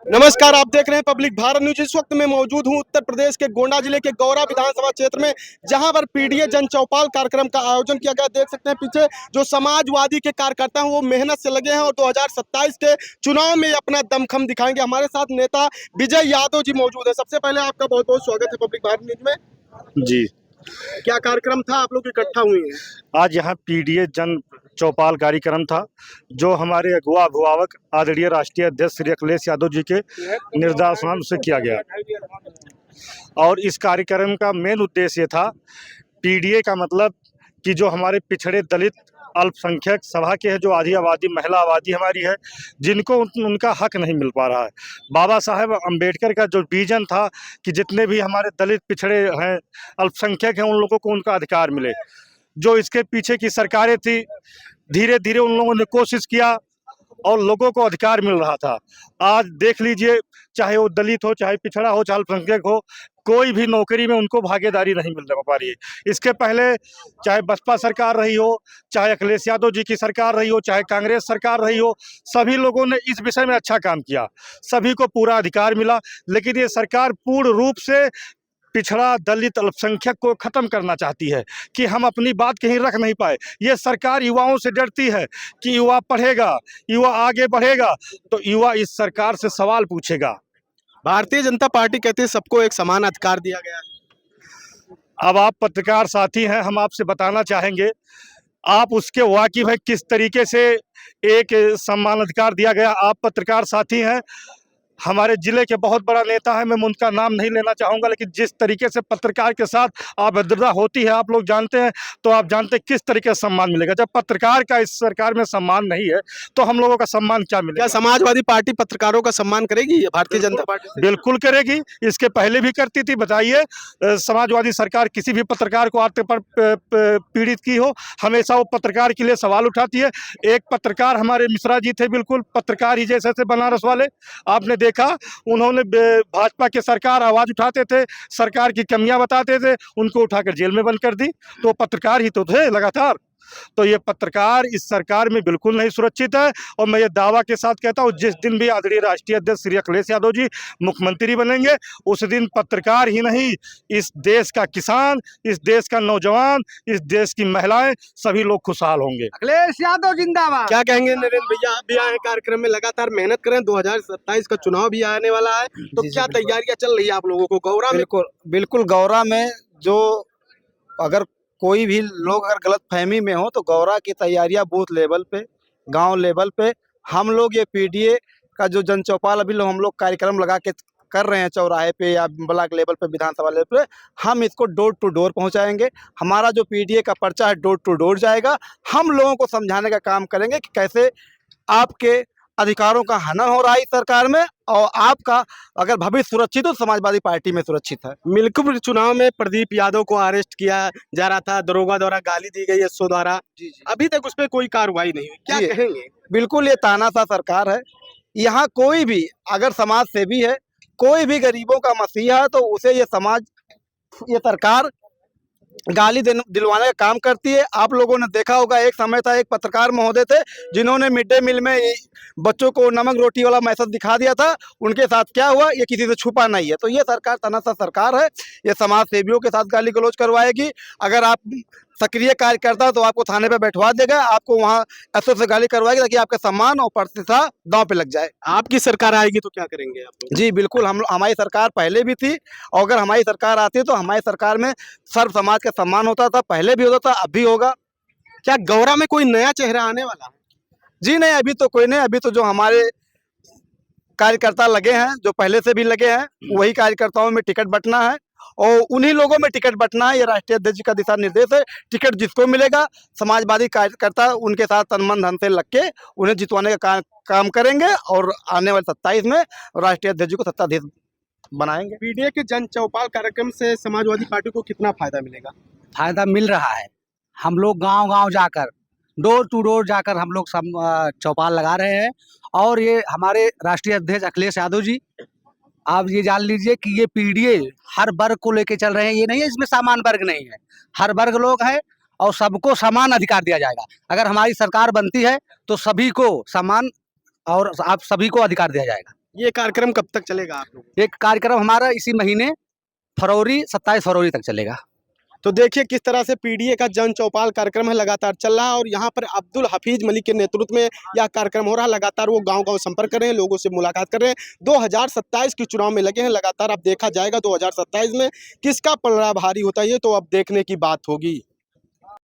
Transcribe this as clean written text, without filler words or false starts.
नमस्कार, आप देख रहे हैं पब्लिक भारत न्यूज। इस वक्त मैं मौजूद हूं उत्तर प्रदेश के गोंडा जिले के गौरा विधानसभा क्षेत्र में, जहां पर पीडीए जन चौपाल कार्यक्रम का आयोजन किया गया। देख सकते हैं पीछे जो समाजवादी के कार्यकर्ता हैं वो मेहनत से लगे हैं और 2027 के चुनाव में अपना दमखम दिखाएंगे। हमारे साथ नेता विजय यादव जी मौजूद है। सबसे पहले आपका बहुत बहुत स्वागत है पब्लिक भारत न्यूज में जी। क्या कार्यक्रम था, आप लोग इकट्ठा हुए हैं? आज यहाँ पीडीए जन चौपाल कार्यक्रम था, जो हमारे अगुआ अभिभावक आदरणीय राष्ट्रीय अध्यक्ष श्री अखिलेश यादव जी के निर्देशानुसार से किया गया। और इस कार्यक्रम का मेन उद्देश्य था, पीडीए का मतलब कि जो हमारे पिछड़े दलित अल्पसंख्यक सभा के हैं, जो आधी आबादी महिला आबादी हमारी है, जिनको उनका हक नहीं मिल पा रहा है। बाबा साहेब अम्बेडकर का जो विजन था कि जितने भी हमारे दलित पिछड़े हैं, अल्पसंख्यक हैं, उन लोगों को उनका अधिकार मिले। जो इसके पीछे की सरकारें थी, धीरे धीरे उन लोगों ने कोशिश किया और लोगों को अधिकार मिल रहा था। आज देख लीजिए, चाहे वो दलित हो, चाहे पिछड़ा हो, चाहे अल्पसंख्यक हो, कोई भी नौकरी में उनको भागीदारी नहीं मिल पा रही है। इसके पहले चाहे बसपा सरकार रही हो, चाहे अखिलेश यादव जी की सरकार रही हो, चाहे कांग्रेस सरकार रही हो, सभी लोगों ने इस विषय में अच्छा काम किया, सभी को पूरा अधिकार मिला। लेकिन ये सरकार पूर्ण रूप से पिछड़ा दलित अल्पसंख्यक को खत्म करना चाहती है कि हम अपनी बात कहीं रख नहीं पाए। ये सरकार युवाओं से डरती है कि युवा पढ़ेगा, युवा आगे बढ़ेगा, तो युवा इस सरकार से सवाल पूछेगा। भारतीय जनता पार्टी कहती है सबको एक समान अधिकार दिया गया है। अब आप पत्रकार साथी हैं, हम आपसे बताना चाहेंगे, आप उसके वाकिफ है किस तरीके से एक समान अधिकार दिया गया। आप पत्रकार साथी हैं, हमारे जिले के बहुत बड़ा नेता है, मैं उनका नाम नहीं लेना चाहूँगा, लेकिन जिस तरीके से पत्रकार के साथ अभद्रता होती है, आप लोग जानते हैं, तो आप जानते हैं किस तरीके से सम्मान मिलेगा। जब पत्रकार का इस सरकार में सम्मान नहीं है, तो हम लोगों का सम्मान क्या मिलेगा? क्या समाजवादी पार्टी पत्रकारों का सम्मान करेगी भारतीय जनता पार्टी? बिल्कुल करेगी, इसके पहले भी करती थी। बताइए, समाजवादी सरकार किसी भी पत्रकार को आज पर पीड़ित की हो, हमेशा वो पत्रकार के लिए सवाल उठाती है। एक पत्रकार हमारे मिश्रा जी थे, बिल्कुल पत्रकार ही जैसे थे, बनारस वाले, आपने देखा, उन्होंने भाजपा के सरकार आवाज उठाते थे, सरकार की कमियां बताते थे, उनको उठाकर जेल में बंद कर दी। तो पत्रकार ही तो थे लगातार। तो ये पत्रकार इस सरकार में बिल्कुल नहीं सुरक्षित है। और मैं ये दावा के साथ कहता हूँ, जिस दिन भी आदरणीय राष्ट्रीय अध्यक्ष श्री अखिलेश यादव जी मुख्यमंत्री बनेंगे, उस दिन पत्रकार ही नहीं, इस देश का किसान, इस देश का नौजवान, इस देश की महिलाएं, सभी लोग खुशहाल होंगे। अखिलेश यादव जिंदाबाद। क्या कहेंगे नरेंद्र भैया? आप भी आए हैं कार्यक्रम में, लगातार मेहनत करें, 2027 का चुनाव भी आने वाला है, तो क्या तैयारियां चल रही है आप लोगों को गौरा में? बिल्कुल बिल्कुल, गौरा में जो अगर कोई भी लोग अगर गलत फहमी में हो, तो गौरा की तैयारियां बूथ लेवल पे, गांव लेवल पे हम लोग ये पीडीए का जो जन चौपाल अभी हम लोग कार्यक्रम लगा के कर रहे हैं, चौराहे पे या ब्लॉक लेवल पे, विधानसभा लेवल पे, हम इसको डोर टू डोर पहुंचाएंगे। हमारा जो पीडीए का पर्चा है डोर टू डोर जाएगा। हम लोगों को समझाने का काम करेंगे कि कैसे आपके अधिकारों का हनन हो रहा है इस सरकार में, और आपका अगर भविष्य सुरक्षित हो, समाजवादी पार्टी में सुरक्षित है। मिल्कपुर चुनाव में प्रदीप यादव को अरेस्ट किया जा रहा था, दरोगा द्वारा गाली दी गई एसओ द्वारा, अभी तक उस पर कोई कार्रवाई नहीं हुई, क्या कहेंगे? बिल्कुल, ये तानाशाह सरकार है। यहाँ कोई भी अगर समाज सेवी है, कोई भी गरीबों का मसीहा है, तो उसे ये सरकार गाली दिलवाने का काम करती है। आप लोगों ने देखा होगा, एक समय था, एक पत्रकार महोदय थे जिन्होंने मिड डे मील में बच्चों को नमक रोटी वाला मैसेज दिखा दिया था। उनके साथ क्या हुआ, ये किसी से छुपा नहीं है। तो ये सरकार तानाशाह सरकार है, ये समाज सेवियों के साथ गाली गलौज करवाएगी। अगर आप सक्रिय कार्यकर्ता तो आपको थाने पे बैठवा देगा, आपको वहाँ एसओ से गाली करवाएगी, ताकि आपका सम्मान और प्रतिष्ठा दांव पे लग जाए। आपकी सरकार आएगी तो क्या करेंगे आप लोग? जी बिल्कुल, हमारी सरकार पहले भी थी, और अगर हमारी सरकार आती है तो हमारी सरकार में सर्व समाज का सम्मान होता था, पहले भी होता था, अब भी होगा। क्या गौरा में कोई नया चेहरा आने वाला है? जी नहीं, अभी तो कोई नहीं। अभी तो जो हमारे कार्यकर्ता लगे हैं, जो पहले से भी लगे हैं, वही कार्यकर्ताओं में टिकट बंटना है, और उन्हीं लोगों में टिकट बंटना है। ये राष्ट्रीय अध्यक्ष जी का दिशा निर्देश है। टिकट जिसको मिलेगा, समाजवादी कार्यकर्ता उनके साथ तन मन धन से लग के उन्हें जितवाने का काम करेंगे, और आने वाले 27 में राष्ट्रीय अध्यक्ष जी को सत्ताधीश बनाएंगे। पीडीए के जन चौपाल कार्यक्रम से समाजवादी पार्टी को कितना फायदा मिलेगा? फायदा मिल रहा है। हम लोग गांव-गांव जाकर, डोर टू डोर जाकर हम लोग चौपाल लगा रहे हैं। और ये हमारे राष्ट्रीय अध्यक्ष अखिलेश यादव जी, आप ये जान लीजिए कि ये पीडीए हर वर्ग को लेके चल रहे हैं। ये नहीं है इसमें सामान्य वर्ग नहीं है, हर वर्ग लोग हैं, और सबको समान अधिकार दिया जाएगा। अगर हमारी सरकार बनती है तो सभी को समान और आप सभी को अधिकार दिया जाएगा। ये कार्यक्रम कब तक चलेगा आप लोग? एक कार्यक्रम हमारा इसी महीने फरवरी 27 फरवरी तक चलेगा। तो देखिए किस तरह से पीडीए का जन चौपाल कार्यक्रम है लगातार चल रहा है और यहाँ पर अब्दुल हफीज मलिक के नेतृत्व में यह कार्यक्रम हो रहा है। लगातार वो गांव-गांव संपर्क कर रहे हैं, लोगों से मुलाकात कर रहे हैं। 2027 के चुनाव में लगे हैं लगातार। अब देखा जाएगा 2027 में किसका पलड़ा भारी होता है, ये तो अब देखने की बात होगी।